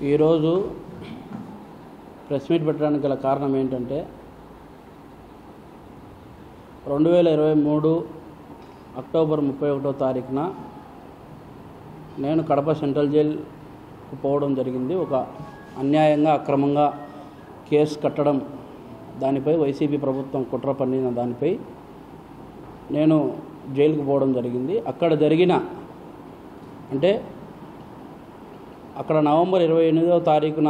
ఈరోజు press meet పెట్టడానికి గల కారణం ఏంటంటే 2023 అక్టోబర్ 31వ తారీఖున నేను కడప సెంట్రల్ జైలుకు పోవడం జరిగింది. ఒక అన్యాయంగా అక్రమంగా కేసు కట్టడం, దానిపై వైసీపీ ప్రభుత్వం కుట్ర పన్నిన దానిపై నేను జైలుకు పోవడం జరిగింది. అక్కడ నవంబర్ 28వ తారీఖున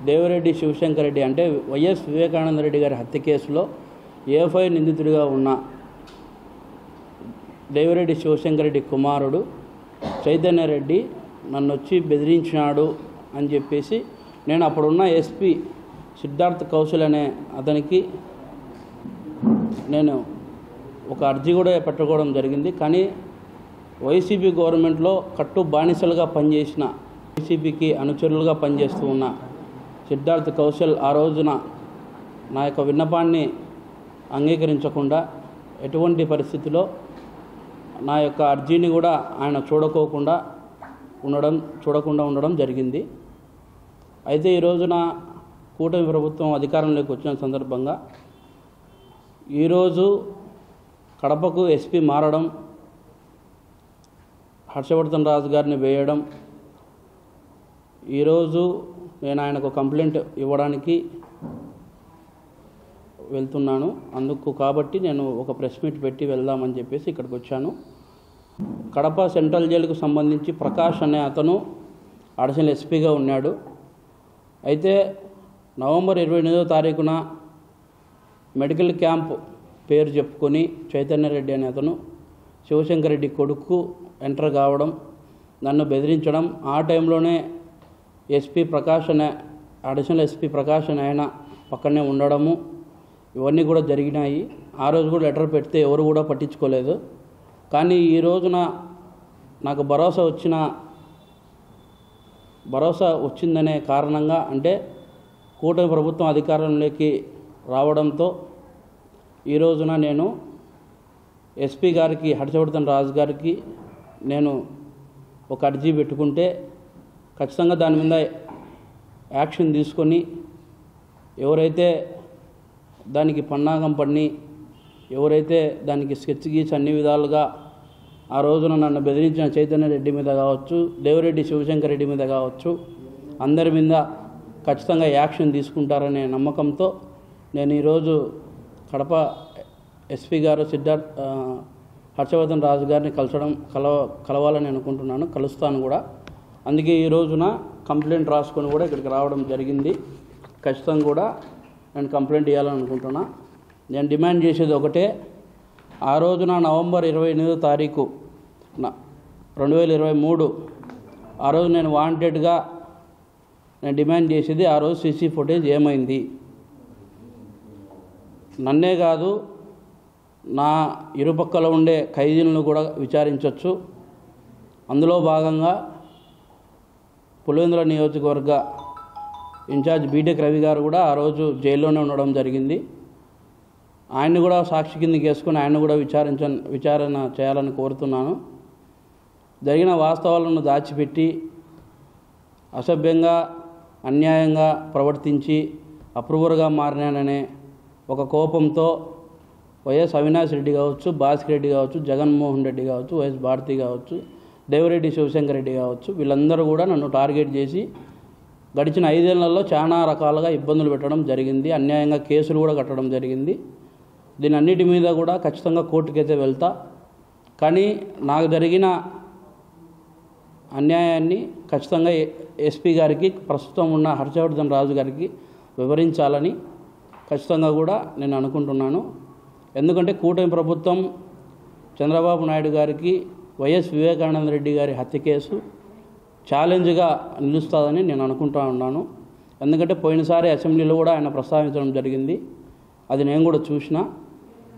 దేవిరెడ్డి శివశంకర్ రెడ్డి అంటే వైఎస్ వివేకానంద రెడ్డి గారి హత్య కేసులో A5 నిందితుడిగా ఉన్న దేవిరెడ్డి శివశంకర్ రెడ్డి కుమారుడు చైతన్య రెడ్డి నన్ను వచ్చి బెదిరించినాడు అని చెప్పేసి నేను అప్పుడున్న ఎస్పీ సిద్ధార్థ్ కౌశల్ అనే అతనికి నేను ఒక అర్జీ కూడా పెట్టుకోవడం జరిగింది. కానీ వైసీపీ గవర్నమెంట్లో కట్టు బానిసలుగా పనిచేసిన, వైసీపీకి అనుచరులుగా పనిచేస్తూ ఉన్న సిద్ధార్థ్ కౌశల్ ఆ రోజున నా యొక్క విన్నపాన్ని అంగీకరించకుండా ఎటువంటి పరిస్థితిలో నా యొక్క అర్జీని కూడా ఆయన చూడకుండా ఉండడం జరిగింది. అయితే ఈ రోజున కూటమి ప్రభుత్వం అధికారంలోకి వచ్చిన సందర్భంగా ఈరోజు కడపకు ఎస్పీ మారడం, హర్షవర్ధన్ రాజు గారిని వేయడం, ఈరోజు నేను ఆయనకు కంప్లైంట్ ఇవ్వడానికి వెళ్తున్నాను. కాబట్టి నేను ఒక ప్రెస్ మీట్ పెట్టి వెళ్దామని చెప్పేసి ఇక్కడికి వచ్చాను. కడప సెంట్రల్ జైలుకు సంబంధించి ప్రకాష్ అనే అతను అడిషనల్ ఎస్పీగా ఉన్నాడు. అయితే నవంబర్ 28వ తారీఖున మెడికల్ క్యాంప్ పేరు చెప్పుకొని చైతన్య రెడ్డి అనే అతను శివశంకర్ రెడ్డి కొడుకు ఎంటర్ కావడం, నన్ను బెదిరించడం, ఆ టైంలోనే ఎస్పీ ప్రకాష్ అనే అడిషనల్ ఎస్పీ ప్రకాష్ అనే ఆయన పక్కనే ఉండడము, ఇవన్నీ కూడా జరిగినాయి. ఆ రోజు కూడా లెటర్ పెడితే ఎవరు కూడా పట్టించుకోలేదు. కానీ ఈ రోజున నాకు భరోసా వచ్చిందనే కారణంగా, అంటే కూటమి ప్రభుత్వం అధికారంలోకి రావడంతో ఈ రోజున నేను ఎస్పీ గారికి, హర్షవర్ధన్ రాజు గారికి నేను ఒక అర్జీ పెట్టుకుంటే ఖచ్చితంగా దాని మీద యాక్షన్ తీసుకొని ఎవరైతే దానికి పన్నాగం పన్ని, ఎవరైతే దానికి స్కెచ్ గీసి అన్ని విధాలుగా ఆ రోజున నన్ను బెదిరించిన చైతన్య రెడ్డి మీద కావచ్చు, దేవిరెడ్డి శివశంకర్ రెడ్డి మీద కావచ్చు, అందరి మీద ఖచ్చితంగా యాక్షన్ తీసుకుంటారనే నమ్మకంతో నేను ఈరోజు కడప ఎస్పీ గారు హర్షవర్ధన్ రాజు గారిని కలవాలని అనుకుంటున్నాను, కలుస్తాను కూడా. అందుకే ఈ రోజున కంప్లైంట్ రాసుకొని కూడా ఇక్కడికి రావడం జరిగింది. ఖచ్చితంగా కూడా నేను కంప్లైంట్ ఇవ్వాలని అనుకుంటున్నా. నేను డిమాండ్ చేసేది ఒకటే, ఆ రోజున నవంబర్ 28వ తారీఖు 2023 ఆ రోజు నేను వాంటెడ్గా నేను డిమాండ్ చేసేది, ఆ రోజు సీసీ ఫుటేజ్ ఏమైంది, నన్నే కాదు నా ఇరుపక్కల ఉండే ఖైదీలను కూడా విచారించవచ్చు. అందులో భాగంగా పులివెందుల నియోజకవర్గ ఇన్ఛార్జ్ బీటెక్ రవి గారు కూడా ఆ రోజు జైల్లోనే ఉండడం జరిగింది. ఆయన్ని కూడా సాక్షి కిందకి వేసుకొని ఆయన కూడా విచారణ చేయాలని కోరుతున్నాను. జరిగిన వాస్తవాలను దాచిపెట్టి అసభ్యంగా, అన్యాయంగా ప్రవర్తించి అప్రూవర్గా మారినాననే ఒక కోపంతో వైఎస్ అవినాష్ రెడ్డి కావచ్చు, భాస్కర్ రెడ్డి కావచ్చు, జగన్మోహన్ రెడ్డి కావచ్చు, వైఎస్ భారతి కావచ్చు, దేవిరెడ్డి శివశంకర్ రెడ్డి కావచ్చు, వీళ్ళందరూ కూడా నన్ను టార్గెట్ చేసి గడిచిన 5 ఏళ్లలో చాలా రకాలుగా ఇబ్బందులు పెట్టడం జరిగింది. అన్యాయంగా కేసులు కూడా కట్టడం జరిగింది. దీని అన్నిటి మీద కూడా ఖచ్చితంగా కోర్టుకైతే వెళ్తా. కానీ నాకు జరిగిన అన్యాయాన్ని ఖచ్చితంగా ఎస్పీ గారికి, ప్రస్తుతం ఉన్న హర్షవర్ధన్ రాజు గారికి వివరించాలని ఖచ్చితంగా కూడా నేను అనుకుంటున్నాను. ఎందుకంటే కూటమి ప్రభుత్వం చంద్రబాబు నాయుడు గారికి వైఎస్ వివేకానంద రెడ్డి గారి హత్య కేసు ఛాలెంజ్గా నిలుస్తుందని నేను అనుకుంటా ఉన్నాను. ఎందుకంటే పోయినసారి అసెంబ్లీలో కూడా ఆయన ప్రస్తావించడం జరిగింది, అది నేను కూడా చూసిన.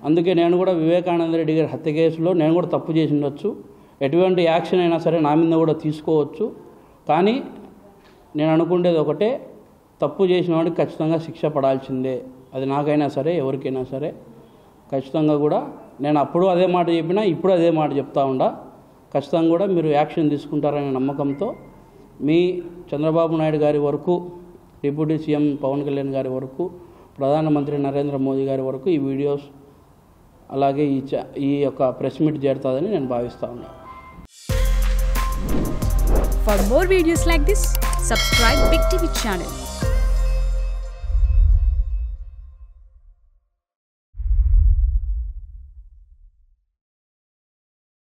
అందుకే నేను కూడా వివేకానంద రెడ్డి గారి హత్య కేసులో నేను కూడా తప్పు చేసి ఉండొచ్చు, ఎటువంటి యాక్షన్ అయినా సరే నా మీద కూడా తీసుకోవచ్చు. కానీ నేను అనుకునేది ఒకటే, తప్పు చేసిన వాడికి ఖచ్చితంగా శిక్ష పడాల్సిందే, అది నాకైనా సరే ఎవరికైనా సరే. ఖచ్చితంగా కూడా నేను అప్పుడు అదే మాట చెప్పినా, ఇప్పుడు అదే మాట చెప్తా ఉండా. ఖచ్చితంగా కూడా మీరు యాక్షన్ తీసుకుంటారనే నమ్మకంతో మీ చంద్రబాబు నాయుడు గారి వరకు, డిప్యూటీ సీఎం పవన్ కళ్యాణ్ గారి వరకు, ప్రధానమంత్రి నరేంద్ర మోదీ గారి వరకు ఈ వీడియోస్ అలాగే ఈ యొక్క ప్రెస్ మీట్ చేరుతుందని నేను భావిస్తా ఉన్నాను. For more videos like this, subscribe Big TV channel.